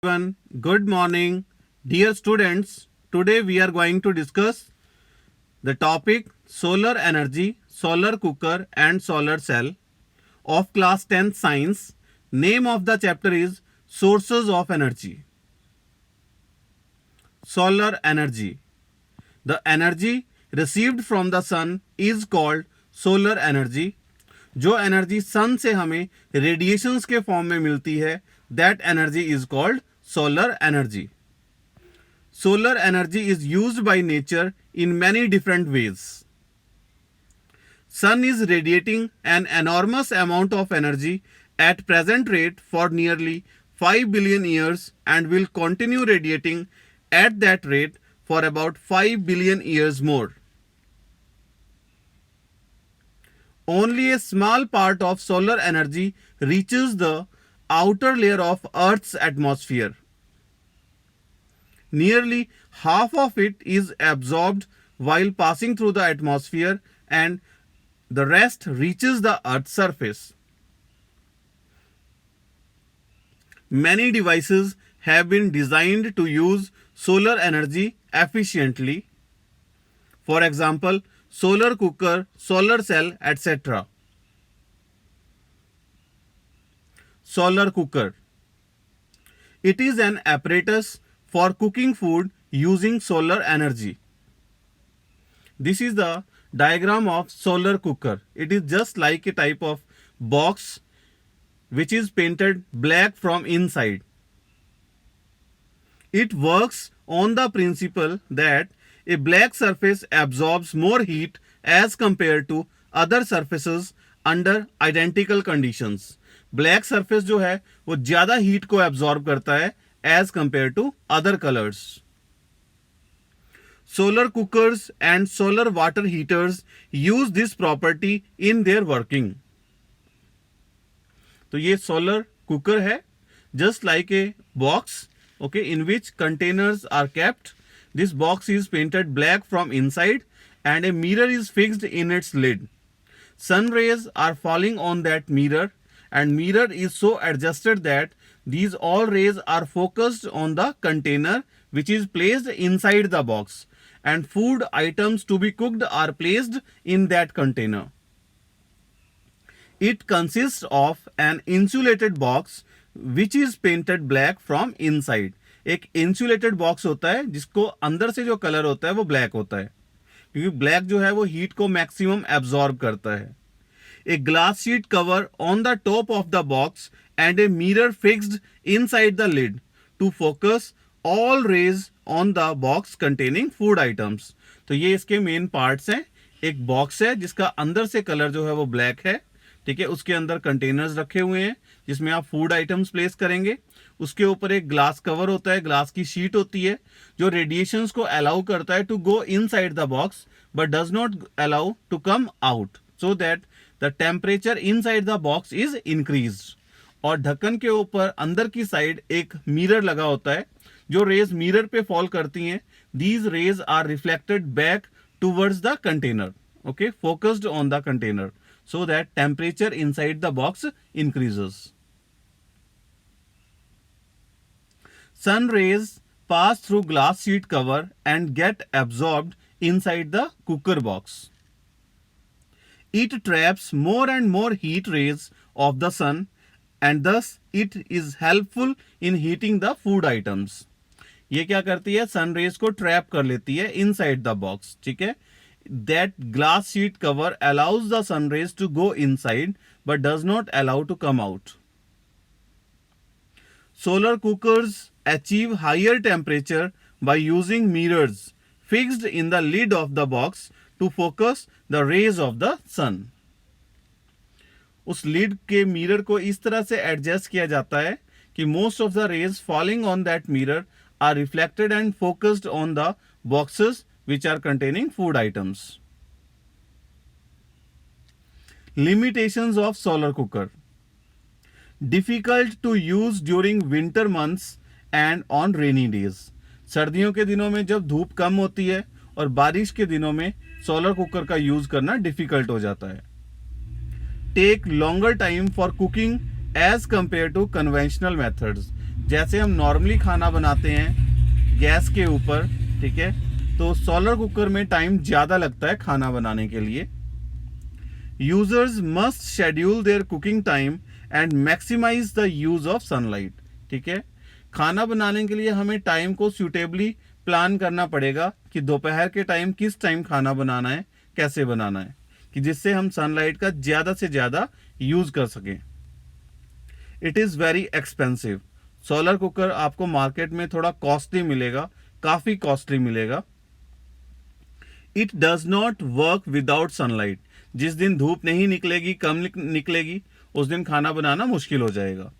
Everyone, good morning. Dear students, today we are going to discuss the topic solar energy, solar cooker and solar cell of class 10th science. Name of the chapter is sources of energy. Solar energy. The energy received from the sun is called solar energy. जो energy सन से हमें radiations के form में मिलती है, that energy is called solar energy. Solar energy is used by nature in many different ways. Sun is radiating an enormous amount of energy at present rate for nearly 5 billion years and will continue radiating at that rate for about 5 billion years more. Only a small part of solar energy reaches the outer layer of Earth's atmosphere. Nearly half of it is absorbed while passing through the atmosphere and the rest reaches the Earth's surface. Many devices have been designed to use solar energy efficiently. For example, solar cooker, solar cell, etc. Solar cooker. It is an apparatus for cooking food using solar energy. This is the diagram of solar cooker. It is just like a type of box which is painted black from inside. It works on the principle that a black surface absorbs more heat as compared to other surfaces under identical conditions. Black surface जो है वो ज्यादा heat को absorb करता है as compare to other colours. Solar cookers and solar water heaters use this property in their working. तो ये solar cooker है, just like a box, okay, in which containers are kept. This box is painted black from inside and a mirror is fixed in its lid. Sun rays are falling on that mirror and mirror is so adjusted that these all rays are focused on the container which is placed inside the box and food items to be cooked are placed in that container. It consists of an insulated box which is painted black from inside. एक insulated box होता है जिसको अंदर से जो colour होता है वो ब्लैक होता है, क्योंकि ब्लैक जो है वो हीट को मैक्सिमम एब्जॉर्ब करता है. A glass sheet cover on the top of the box and a mirror fixed inside the lid to focus all rays on the box containing food items. तो ये इसके main parts हैं. एक box है जिसका अंदर से कलर जो है वो ब्लैक है, ठीक है. उसके अंदर कंटेनर्स रखे हुए हैं जिसमें आप फूड आइटम्स प्लेस करेंगे. उसके ऊपर एक ग्लास कवर होता है, ग्लास की शीट होती है जो रेडिएशंस को अलाउ करता है to go inside the box but does not allow to come out, so that the temperature inside the box is increased. और ढक्कन के ऊपर अंदर की साइड एक मिरर लगा होता है. जो रेज मिरर पे फॉल करती हैं, these rays are reflected back towards the container, okay, focused on the container, so that temperature inside the box increases. Sun rays pass through glass sheet cover and get absorbed inside the cooker box. It traps more and more heat rays of the sun and thus it is helpful in heating the food items. ये क्या करती है? Sun rays को trap कर लेती है inside the box, ठीक है. That glass sheet cover allows the sun rays to go inside but does not allow to come out. Solar cookers achieve higher temperature by using mirrors fixed in the lid of the box to focus the rays of the sun. उस lid के mirror को इस तरह से adjust किया जाता है कि most of the rays falling on that mirror are reflected and focused on the boxes which are containing food items. Limitations of solar cooker. Difficult to use during winter months and on rainy days. सर्दियों के दिनों में जब धूप कम होती है और बारिश के दिनों में सोलर कुकर का यूज करना डिफिकल्ट हो जाता है. Take longer time for cooking as compared to conventional methods. जैसे हम नॉर्मली खाना बनाते हैं गैस के ऊपर, ठीक है, तो सोलर कुकर में टाइम ज़्यादा लगता है खाना बनाने के लिए। Users must schedule their cooking time and maximise the use of sunlight, ठीक है। खाना बनाने के लिए हमें टाइम को सूटेबली प्लान करना पड़ेगा कि दोपहर के टाइम किस टाइम खाना बनाना है, कैसे बनाना है, कि जिससे हम सनलाइट का ज़्यादा से ज़्यादा यूज़ कर सकें। It is very expensive. Solar cooker आपको मार्केट में थोड़ा कॉस्टली मिलेगा, काफ़ी कॉस्टली मिलेगा। It does not work without sunlight. जिस दिन धूप नहीं निकलेगी, कम निकलेगी, उस दिन खाना बनाना मुश्किल हो जाएगा।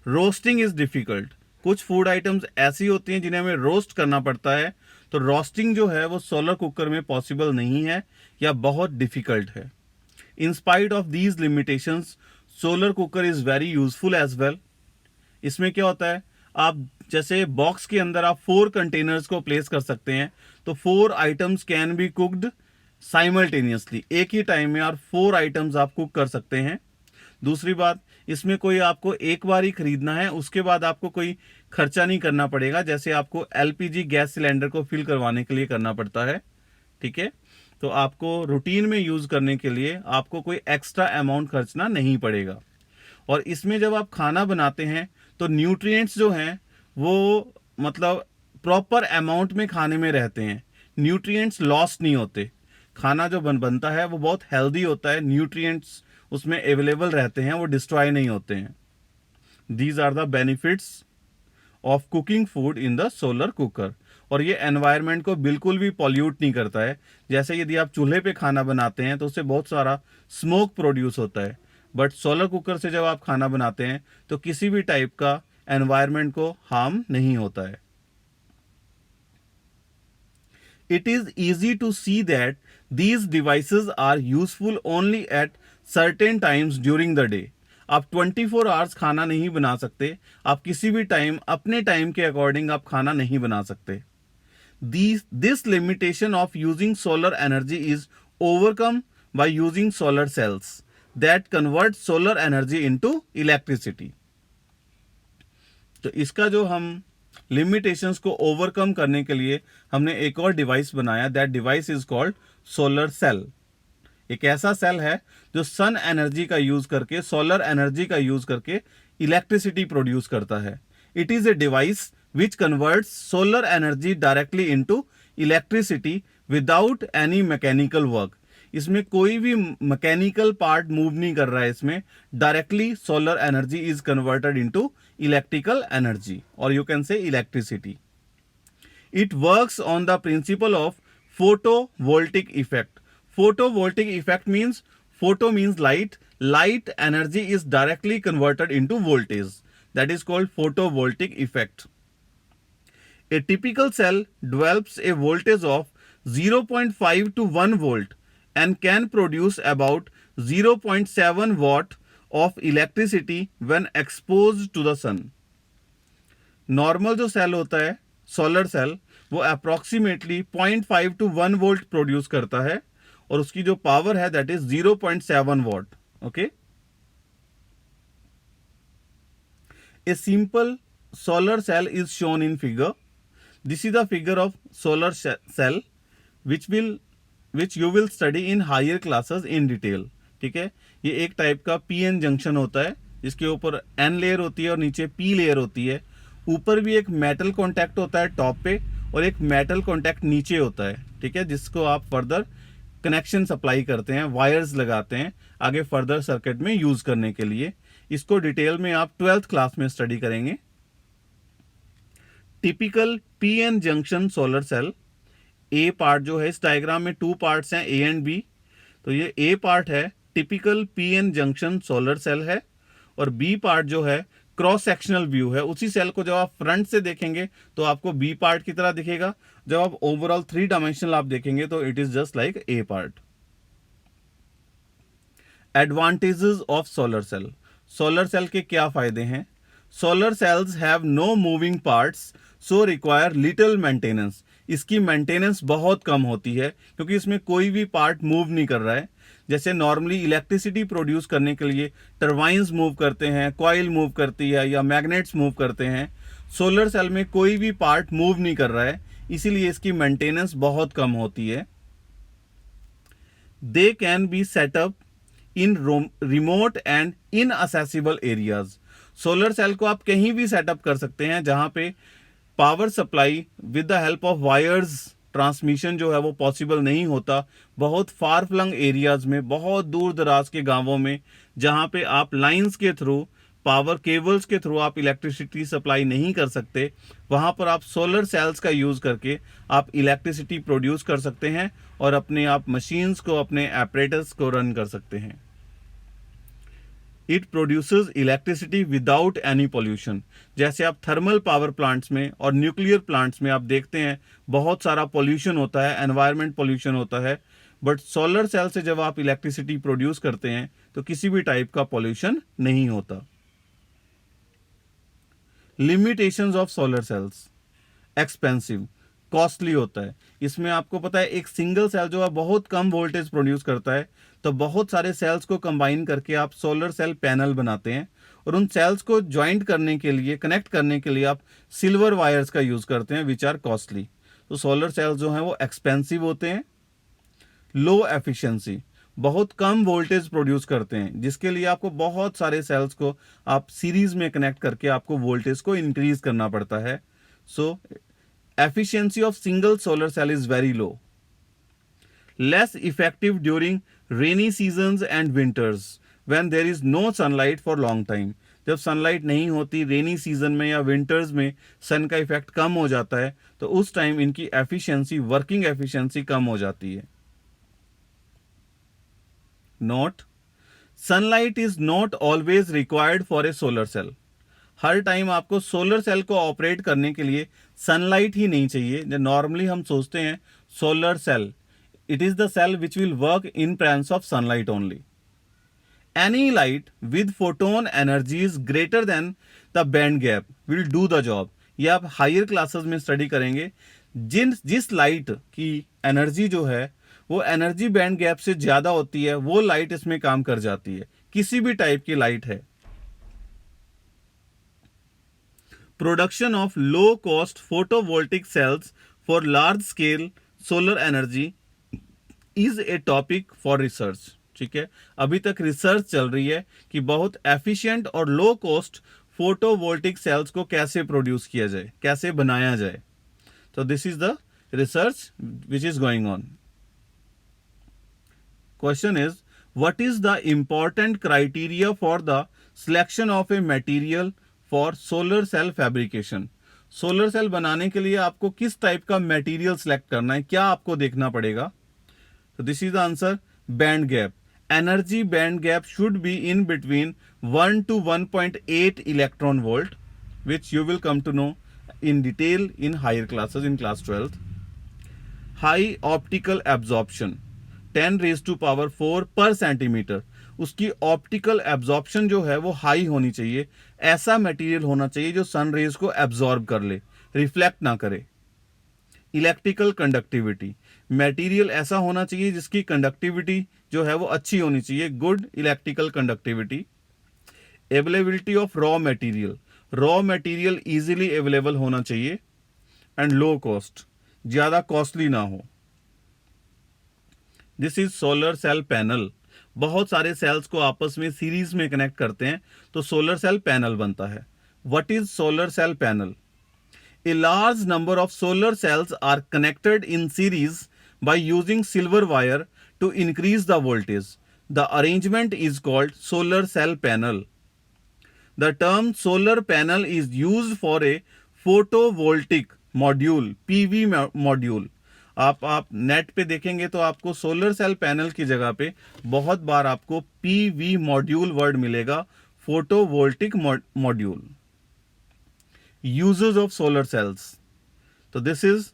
Roasting is difficult. कुछ फूड आइटम्स ऐसी होती हैं जिन्हें हमें रोस्ट करना पड़ता है, तो रोस्टिंग जो है वो सोलर कुकर में पॉसिबल नहीं है या बहुत डिफ़िकल्ट है। In spite of these limitations, solar cooker is very useful as well. इसमें क्या होता है, आप जैसे बॉक्स के अंदर आप 4 कंटेनर्स को प्लेस कर सकते हैं, तो 4 items can be cooked simultaneously. एक ही टाइम में और 4 आइटम्स आप कुक कर सकते हैं। दूसरी बात, इसमें कोई आपको एक बार ही खरीदना है, उसके बाद आपको कोई खर्चा नहीं करना पड़ेगा, जैसे आपको एलपीजी गैस सिलेंडर को फिल करवाने के लिए करना पड़ता है, ठीक है। तो आपको रूटीन में यूज़ करने के लिए आपको कोई एक्स्ट्रा अमाउंट खर्चना नहीं पड़ेगा। और इसमें जब आप खाना बनाते हैं तो न्यूट्रिएंट्स जो हैं वो मतलब प्रॉपर अमाउंट में खाने में रहते हैं, न्यूट्रिएंट्स लॉस्ट नहीं होते। खाना जो बनता है वो बहुत हेल्दी होता है, न्यूट्रिएंट्स उसमें अवेलेबल रहते हैं, वो डिस्ट्रॉय नहीं होते हैं। These are the benefits of cooking food in the solar cooker. और ये एनवायरनमेंट को बिल्कुल भी पॉल्यूट नहीं करता है। जैसे यदि आप चूल्हे पे खाना बनाते हैं तो उससे बहुत सारा स्मोक प्रोड्यूस होता है, बट सोलर कुकर से जब आप खाना बनाते हैं तो किसी भी टाइप का एनवायरनमेंट को हार्म नहीं होता है। It is easy to see that these devices are useful only at certain times during the day. आप 24 आवर्स खाना नहीं बना सकते, आप किसी भी टाइम अपने टाइम के अकॉर्डिंग आप खाना नहीं बना सकते। This limitation of using solar energy is overcome by using solar cells that convert solar energy into electricity. तो इसका जो हम लिमिटेशंस को ओवरकम करने के लिए हमने एक और डिवाइस बनाया, that device is called solar cell. एक ऐसा सेल है जो सन एनर्जी का यूज करके, सोलर एनर्जी का यूज करके इलेक्ट्रिसिटी प्रोड्यूस करता है। It is a device which converts solar energy directly into electricity without any mechanical work. इसमें कोई भी मैकेनिकल पार्ट मूव नहीं कर रहा है, इसमें directly solar energy is converted into electrical energy, और you can say electricity. It works on the principle of photovoltaic effect. Photovoltaic effect means, photo means light, light energy is directly converted into voltage, that is called photovoltaic effect. A typical cell develops a voltage of 0.5 to 1 volt and can produce about 0.7 watt of electricity when exposed to the sun. Normal जो cell होता है, solar cell, वो approximately 0.5 to 1 volt produce करता है, और उसकी जो power है that is 0.7 watt. Okay, a simple solar cell is shown in figure. This is the figure of solar cell which you will study in higher classes in detail, ठीक है। ये एक टाइप का पीएन जंक्शन होता है, जिसके ऊपर N layer होती है और नीचे पी लेयर होती है। ऊपर भी एक मेटल कॉन्टैक्ट होता है टॉप पे, और एक मेटल कॉन्टैक्ट नीचे होता है, ठीक है, जिसको आप फर्दर कनेक्शन सप्लाई करते हैं, वायर्स लगाते हैं आगे फर्दर सर्किट में यूज करने के लिए। इसको डिटेल में आप 12th क्लास में स्टडी करेंगे। Typical PN junction solar cell, a part जो है इस डायग्राम में 2 पार्ट्स हैं, ए एंड बी। तो ये ए पार्ट है, typical PN junction solar cell है, और बी पार्ट जो है क्रॉस सेक्शनल व्यू है। उसी सेल को जब आप फ्रंट से देखेंगे तो आपको बी पार्ट की तरह दिखेगा, जब आप ओवरऑल 3 डायमेंशनल आप देखेंगे तो it is just like a part. Advantages of solar cell. Solar cell के क्या फायदे हैं? Solar cells have no moving parts so require little maintenance. इसकी मेंटेनेंस बहुत कम होती है क्योंकि इसमें कोई भी पार्ट मूव नहीं कर रहा है। जैसे नॉर्मली इलेक्ट्रिसिटी प्रोड्यूस करने के लिए टरबाइंस मूव करते हैं, कॉइल मूव करती है या मैग्नेट्स मूव करते हैं, सोलर सेल में कोई भी पार्ट मूव नहीं कर रहा है, इसीलिए इसकी मेंटेनेंस बहुत कम होती है। They can be set up in remote and inaccessible areas. Solar cell को आप कहीं भी सेटअप कर सकते हैं जहां पे power supply with the help of wires transmission जो है वो पॉसिबल नहीं होता। बहुत फार फ्लंग एरियाज में, बहुत दूर दराज के गांवों में, जहां पे आप लाइंस के थ्रू, पावर केबल्स के थ्रू आप इलेक्ट्रिसिटी सप्लाई नहीं कर सकते, वहां पर आप सोलर सेल्स का यूज करके आप इलेक्ट्रिसिटी प्रोड्यूस कर सकते हैं और अपने आप मशीन्स को, अपने एपरेटस को रन कर सकते हैं। It produces electricity without any pollution. जैसे आप थर्मल पावर प्लांट्स में और न्यूक्लियर प्लांट्स में आप देखते हैं बहुत सारा पॉल्यूशन होता है, एनवायरनमेंट पॉल्यूशन होता है, बट सोलर सेल से जब आप इलेक्ट्रिसिटी प्रोड्यूस करते हैं तो किसी भी टाइप का पॉल्यूशन नहीं होता। Limitations of solar cells, expensive, costly होता है। इसमें आपको पता है एक सिंगल सेल जो है बहुत कम वोल्टेज प्रोड्यूस करता है, तो बहुत सारे सेल्स को कंबाइन करके आप सोलर सेल पैनल बनाते हैं और उन सेल्स को ज्वाइंट करने के लिए, कनेक्ट करने के लिए आप सिल्वर वायर्स का यूज करते हैं विच आर कॉस्टली। तो सोलर सेल्स जो हैं वो एक्सपेंसिव होते हैं। लो एफिशिएंसी, बहुत कम वोल्टेज प्रोड्यूस करते हैं, जिसके लिए आपको बहुत सारे सेल्स को आप सीरीज में कनेक्ट करके आपको वोल्टेज को इंक्रीज करना पड़ता है। सो efficiency of single solar cell is very low. Less effective during rainy seasons and winters when there is no sunlight for long time. जब सनलाइट नहीं होती रेनी सीजन में या विंटर्स में, सन का इफेक्ट कम हो जाता है, तो उस टाइम इनकी एफिशिएंसी, वर्किंग एफिशिएंसी कम हो जाती है। Note, sunlight is not always required for a solar cell. हर टाइम आपको सोलर सेल को ऑपरेट करने के लिए सनलाइट ही नहीं चाहिए। जो नॉर्मली हम सोचते हैं solar cell, it is the cell which will work in presence of sunlight only. Any light with photon energy is greater than the band gap will do the job. ये आप higher classes में study करेंगे। जिस light की energy जो है वो energy band gap से ज्यादा होती है, वो लाइट इसमें काम कर जाती है, किसी भी टाइप की लाइट है। Production of low cost photovoltaic cells for large scale solar energy is a topic for research। ठीक है, अभी तक रिसर्च चल रही है कि बहुत एफिशिएंट और लो कॉस्ट फोटोवोल्टिक सेल्स को कैसे प्रोड्यूस किया जाए, कैसे बनाया जाए। तो this is the research which is going on. Question is, what is the important criteria for the selection of a material for solar cell fabrication. Solar cell बनाने के लिए आपको किस टाइप का मटेरियल सेलेक्ट करना है, क्या आपको देखना पड़ेगा। तो this is the answer, band gap. Energy band gap should be in between 1 to 1.8 electron volt, which you will come to know in detail in higher classes in class 12th। High optical absorption 10⁴ पर centimetre, उसकी optical absorption जो है वो high होनी चाहिए। ऐसा material होना चाहिए जो सन रेज को एब्जॉर्ब कर ले, रिफ्लेक्ट ना करे। इलेक्ट्रिकल कंडक्टिविटी, मटेरियल ऐसा होना चाहिए जिसकी कंडक्टिविटी जो है वो अच्छी होनी चाहिए, good electrical conductivity. Availability of raw material, raw material easily available होना चाहिए। एंड लो कॉस्ट, ज्यादा कॉस्टली ना हो। This is solar cell panel. बहुत सारे सेल्स को आपस में सीरीज में कनेक्ट करते हैं तो सोलर सेल पैनल बनता है। What is solar cell panel? A large number of solar cells are connected in series by using silver wire to increase the voltage. The arrangement is called solar cell panel. The term solar panel is used for a photovoltaic module, PV module. आप net पे देखेंगे तो आपको solar cell panel की जगह पे बहुत बार आपको PV मॉड्यूल वर्ड मिलेगा, photovoltaic module. Uses of solar cells. So this is,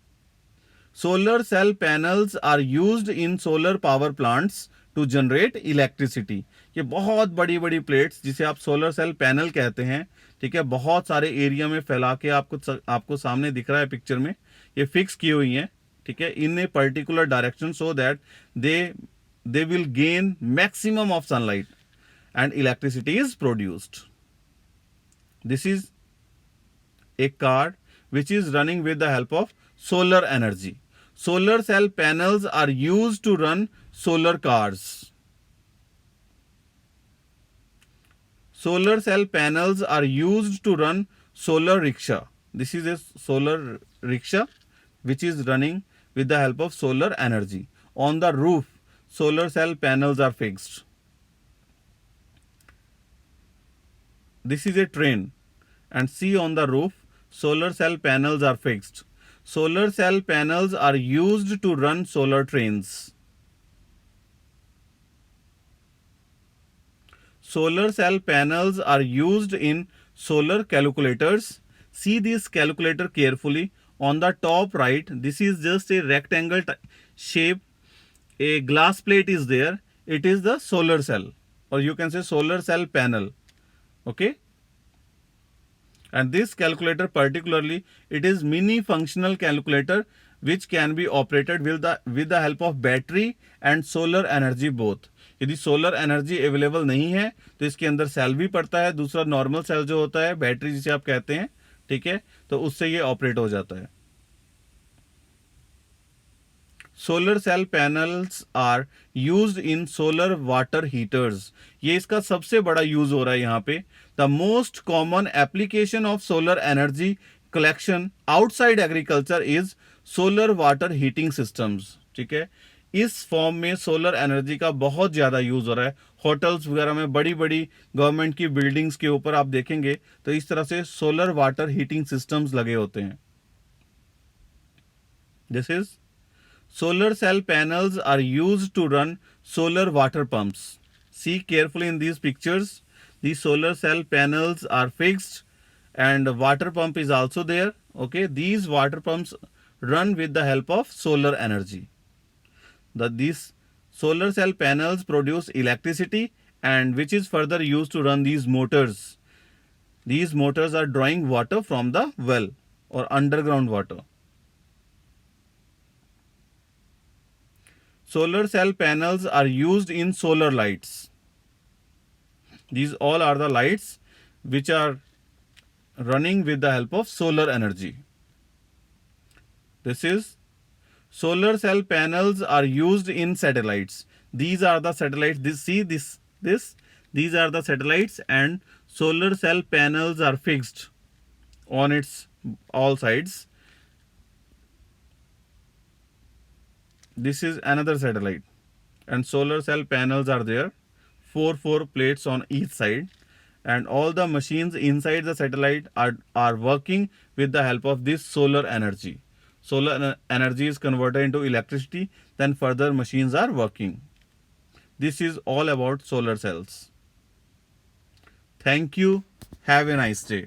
solar cell panels are used in solar power plants to generate electricity. ये बहुत बड़ी बड़ी प्लेट्स जिसे आप सोलर सेल पैनल कहते हैं, ठीक है, बहुत सारे एरिया में फैला के आपको सामने दिख रहा है पिक्चर में, ये फिक्स की हुई हैं, ठीक है, in a particular direction so that they they will gain maximum of sunlight and electricity is produced. This is a car which is running with the help of solar energy. Solar cell panels are used to run solar cars. Solar cell panels are used to run solar rickshaw. This is a solar rickshaw which is running with the help of solar energy. On the roof, solar cell panels are fixed. This is a train, and see on the roof, solar cell panels are fixed. Solar cell panels are used to run solar trains. Solar cell panels are used in solar calculators. See this calculator carefully. On the top right, this is just a rectangle shape. A glass plate is there. It is the solar cell, or you can say solar cell panel. Okay. And this calculator particularly, it is mini functional calculator which can be operated with the help of battery and solar energy both. यदि solar energy available नहीं है तो इसके अंदर cell भी पड़ता है, दूसरा नॉर्मल सेल जो होता है, बैटरी जिसे आप कहते हैं, ठीक है, तो उससे ये ऑपरेट हो जाता है. Solar cell panels are used in solar water heaters. ये इसका सबसे बड़ा यूज हो रहा है यहाँ पे. The most common application of solar energy collection outside agriculture is solar water heating systems. ठीक है, इस फॉर्म में सोलर एनर्जी का बहुत ज़्यादा यूज़ हो रहा है. होटल्स वगैरह में, बड़ी बड़ी गवर्नमेंट की बिल्डिंग्स के ऊपर आप देखेंगे तो इस तरह से सोलर वाटर हीटिंग सिस्टम्स लगे होते हैं. This is solar cell panels are used to run solar water pumps. See carefully in these pictures. These solar cell panels are fixed and water pump is also there. Okay, these water pumps run with the help of solar energy. These solar cell panels produce electricity and which is further used to run these motors. These motors are drawing water from the well or underground water. Solar cell panels are used in solar lights. These all are the lights which are running with the help of solar energy. This is solar cell panels are used in satellites. These are the satellites. These are the satellites, and solar cell panels are fixed on its all sides. This is another satellite, and solar cell panels are there, four plates on each side, and all the machines inside the satellite are working with the help of this solar energy. Solar energy is converted into electricity, then further machines are working. This is all about solar cells. Thank you. Have a nice day.